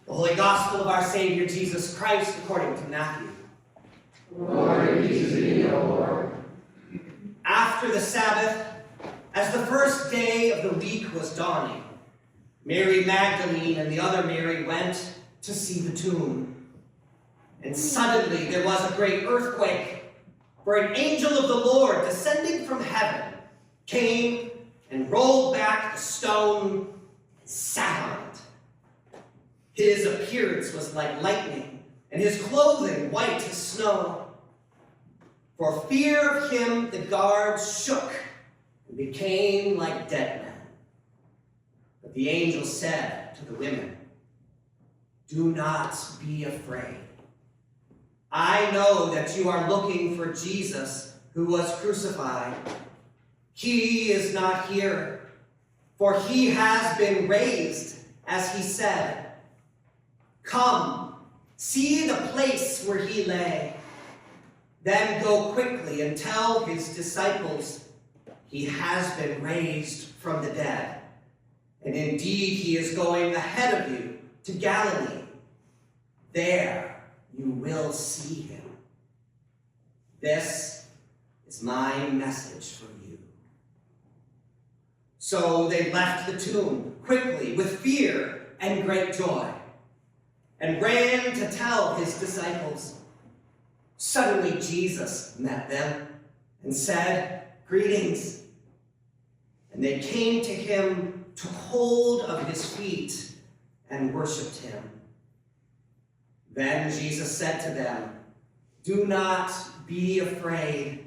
The Holy Gospel of our Savior Jesus Christ according to Matthew. Glory be to thee, O Lord. After the Sabbath, as the first day of the week was dawning, Mary Magdalene and the other Mary went to see the tomb. And suddenly there was a great earthquake, for an angel of the Lord descending from heaven came and rolled back the stone and sat on it. His appearance was like lightning, and his clothing white as snow. For fear of him, the guards shook and became like dead men. But the angel said to the women, "Do not be afraid. I know that you are looking for Jesus who was crucified. He is not here, for he has been raised, as he said. Come, see the place where he lay. Then go quickly and tell his disciples, he has been raised from the dead. And indeed, he is going ahead of you to Galilee. There you will see him." This is my message for you. So they left the tomb quickly with fear and great joy, and ran to tell his disciples. Suddenly Jesus met them and said, "Greetings." And they came to him, took hold of his feet, and worshipped him. Then Jesus said to them, "Do not be afraid.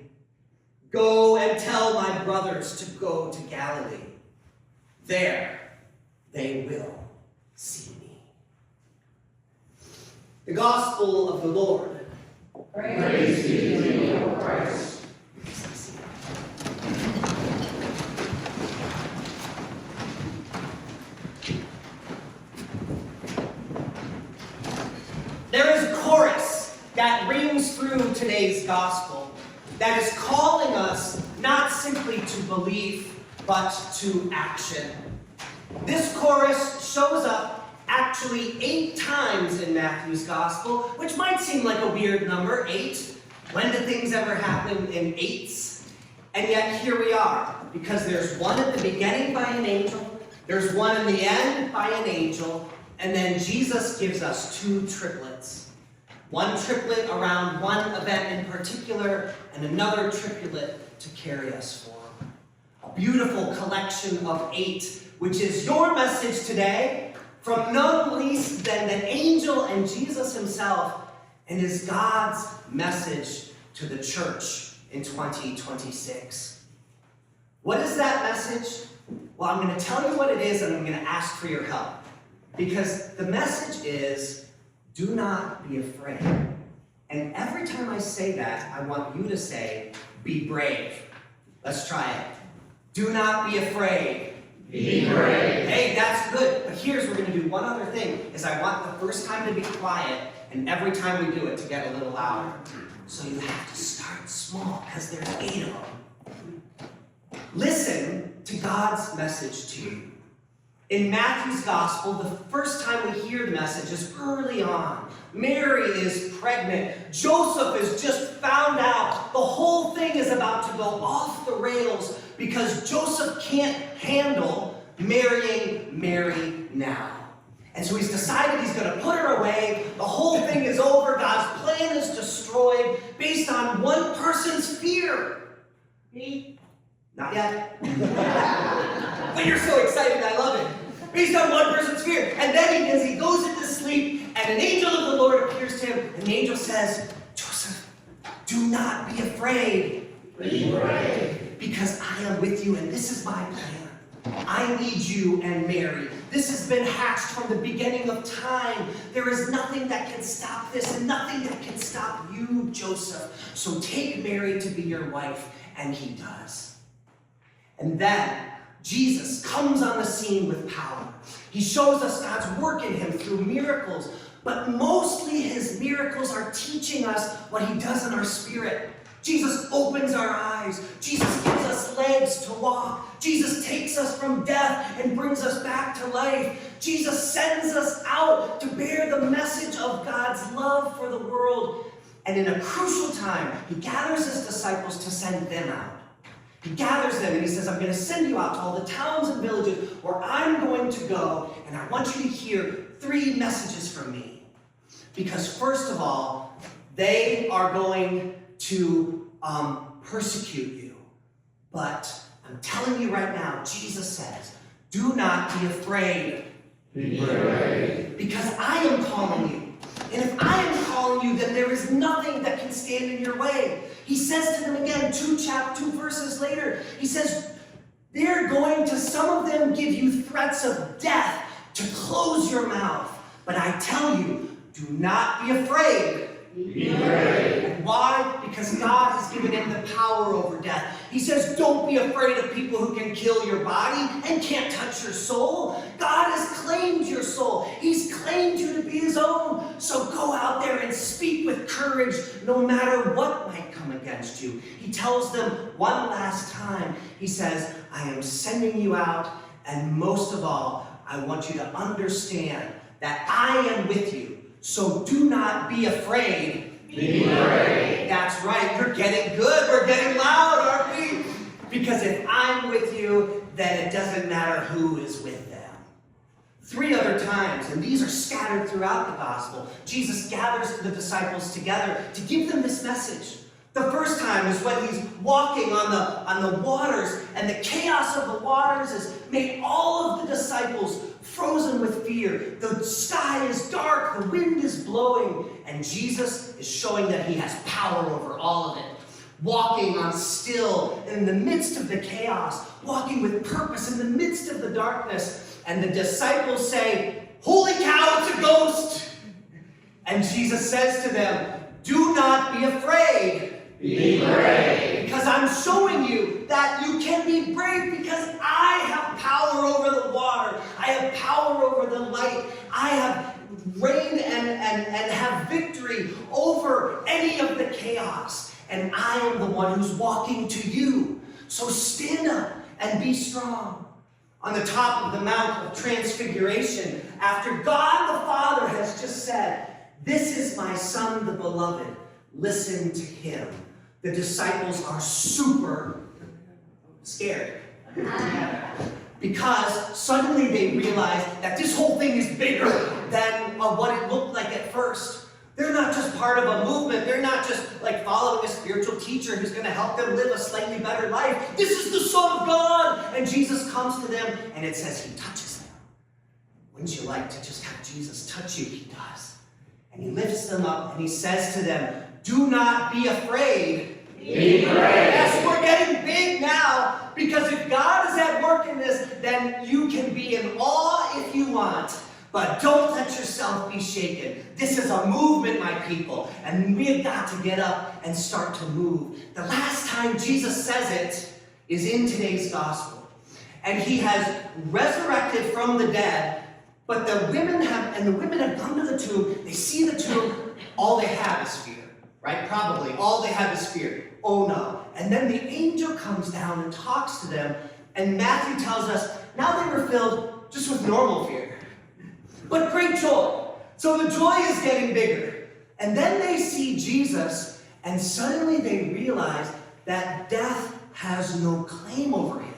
Go and tell my brothers to go to Galilee. There they will see me." The Gospel of the Lord. Praise be to thee, O Christ. There is a chorus that rings through today's gospel that is calling us not simply to belief, but to action. This chorus shows up actually 8 times in Matthew's gospel, which might seem like a weird number, 8. When do things ever happen in 8s? And yet here we are, because there's one at the beginning by an angel, there's one in the end by an angel, and then Jesus gives us 2 triplets. One triplet around one event in particular, and another triplet to carry us forward. A beautiful collection of 8, which is your message today, from none least than the angel and Jesus himself, and is God's message to the church in 2026. What is that message? Well, I'm going to tell you what it is, and I'm going to ask for your help. Because the message is, do not be afraid. And every time I say that, I want you to say, be brave. Let's try it. Do not be afraid. Be brave. Hey, that's good. But here's, we're going to do one other thing, is I want the first time to be quiet, and every time we do it to get a little louder. So you have to start small, because there's 8 of them. Listen to God's message to you. In Matthew's gospel, the first time we hear the message is early on. Mary is pregnant. Joseph is just found out. The whole thing is about to go off the rails because Joseph can't handle marrying Mary now. And so he's decided he's going to put her away. The whole thing is over. God's plan is destroyed based on one person's fear. Me? Not yet. But you're so excited, I love it. Based on one person's fear. And then as he goes into sleep, and an angel of the Lord appears to him, and the angel says, "Joseph, do not be afraid. Be brave. Because I am with you, and this is my plan. I need you and Mary. This has been hatched from the beginning of time. There is nothing that can stop this, and nothing that can stop you, Joseph. So take Mary to be your wife," and he does. And then Jesus comes on the scene with power. He shows us God's work in him through miracles, but mostly his miracles are teaching us what he does in our spirit. Jesus opens our eyes. Jesus gives us us legs to walk. Jesus takes us from death and brings us back to life. Jesus sends us out to bear the message of God's love for the world. And in a crucial time, he gathers his disciples to send them out. He gathers them and he says, I'm going to send you out to all the towns and villages where I'm going to go, and I want you to hear 3 messages from me. Because first of all, they are going to persecute you. But I'm telling you right now, Jesus says, do not be afraid. Be brave. Because I am calling you. And if I am calling you, then there is nothing that can stand in your way. He says to them again, 2 verses later, he says, they're going to, some of them give you threats of death to close your mouth. But I tell you, do not be afraid. Be brave. Why? Because God has given him the power over death. He says, don't be afraid of people who can kill your body and can't touch your soul. God has claimed your soul. He's claimed you to be his own. So go out there and speak with courage no matter what might come against you. He tells them one last time, he says, I am sending you out, and most of all, I want you to understand that I am with you. So do not be afraid. Be brave. That's right. You're getting good. We're getting loud, aren't we? Because if I'm with you, then it doesn't matter who is with them. 3 other times, and these are scattered throughout the gospel, Jesus gathers the disciples together to give them this message. The first time is when he's walking on the waters, and the chaos of the waters has made all of the disciples frozen with fear. The sky is dark, the wind is blowing, and Jesus is showing that he has power over all of it. Walking on still in the midst of the chaos, walking with purpose in the midst of the darkness. And the disciples say, holy cow, it's a ghost! And Jesus says to them, do not be afraid. Be brave. Because I'm showing you that you can be brave, because I have power over the water. I have power over the light. I have reigned and have victory over any of the chaos. And I am the one who's walking to you. So stand up and be strong. On the top of the Mount of Transfiguration, after God the Father has just said, this is my Son, the beloved, listen to him. The disciples are super scared. Because suddenly they realize that this whole thing is bigger than what it looked like at first. They're not just part of a movement. They're not just like following a spiritual teacher who's going to help them live a slightly better life. This is the Son of God. And Jesus comes to them, and it says he touches them. Wouldn't you like to just have Jesus touch you? He does. And he lifts them up, and he says to them, do not be afraid. Be brave. Yes, we're getting big now, because if God is at work in this, then you can be in awe if you want. But don't let yourself be shaken. This is a movement, my people, and we've got to get up and start to move. The last time Jesus says it is in today's gospel. And he has resurrected from the dead, but the women have come to the tomb. They see the tomb. All they have is fear, right? Probably. All they have is fear. Oh no. And then the angel comes down and talks to them. And Matthew tells us, now they were filled just with normal fear, but great joy. So the joy is getting bigger. And then they see Jesus, and suddenly they realize that death has no claim over him.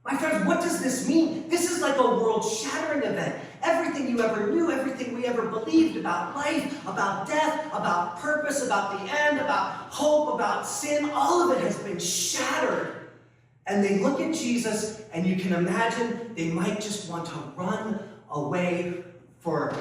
My friends, what does this mean? This is like a world-shattering event. Everything you ever knew, everything we ever believed about life, about death, about purpose, about the end, about hope, about sin, all of it has been shattered. And they look at Jesus, and you can imagine they might just want to run away for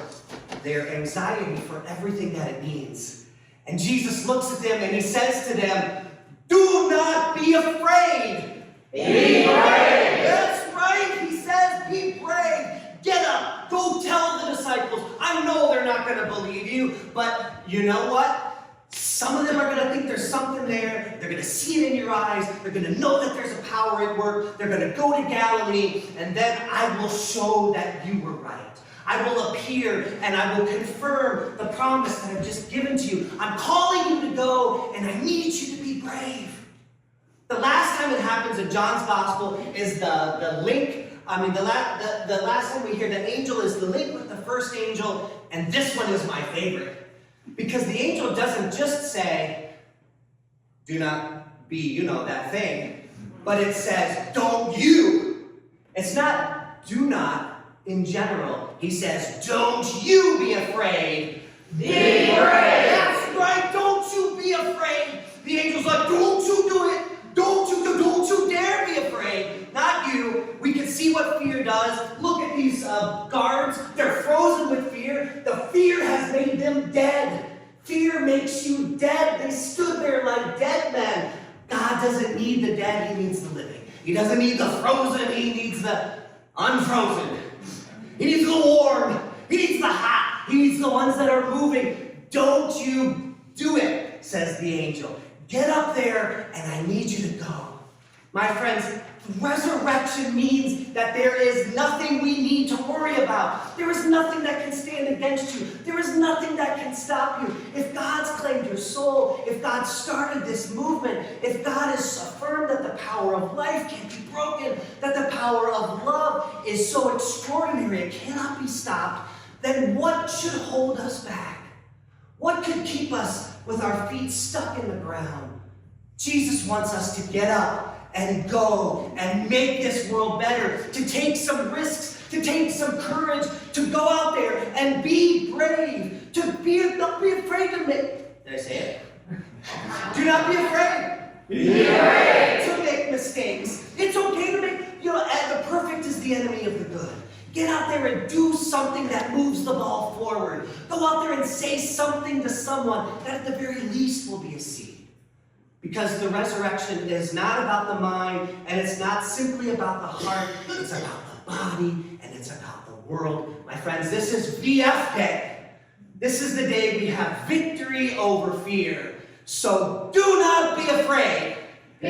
their anxiety for everything that it means. And Jesus looks at them and he says to them, do not be afraid. Be brave. That's right. He says, be brave. Get up. Go tell the disciples. I know they're not going to believe you, but you know what? Some of them are going to think there's something there. They're going to see it in your eyes. They're going to know that there's a power at work. They're going to go to Galilee, and then I will show that you were right. I will appear, and I will confirm the promise that I've just given to you. I'm calling you to go, and I need you to be brave. The last time it happens in John's gospel is the link. The last time we hear the angel is the link with the first angel, and this one is my favorite. Because the angel doesn't just say, do not be, that thing, but it says, don't you. It's not do not in general. He says, don't you be afraid. Be brave. That's right, don't you be afraid. The angel's like, don't you do it. Don't you dare be afraid. Not you. We can see what fear does. Look at these guards. They're frozen with fear. The fear has made them dead. Fear makes you dead. They stood there like dead men. God doesn't need the dead. He needs the living. He doesn't need the frozen. He needs the unfrozen. He needs the warm. He needs the hot. He needs the ones that are moving. Don't you do it, says the angel. Get up there, and I need you to go. My friends, resurrection means that there is nothing we need to worry about. There is nothing that can stand against you. There is nothing that can stop you. If God's claimed your soul, if God started this movement, if God has affirmed that the power of life can't be broken, that the power of love is so extraordinary it cannot be stopped, then what should hold us back? What could keep us with our feet stuck in the ground? Jesus wants us to get up and go and make this world better, to take some risks, to take some courage, to go out there and be brave, don't be afraid to make, did I say it? Do not be afraid. Be brave. To make mistakes. It's okay to make, the perfect is the enemy of the good. Get out there and do something that moves the ball forward. Go out there and say something to someone that at the very least will be a seed. Because the resurrection is not about the mind, and it's not simply about the heart. It's about the body, and it's about the world. My friends, this is VF Day. This is the day we have victory over fear. So do not be afraid. Be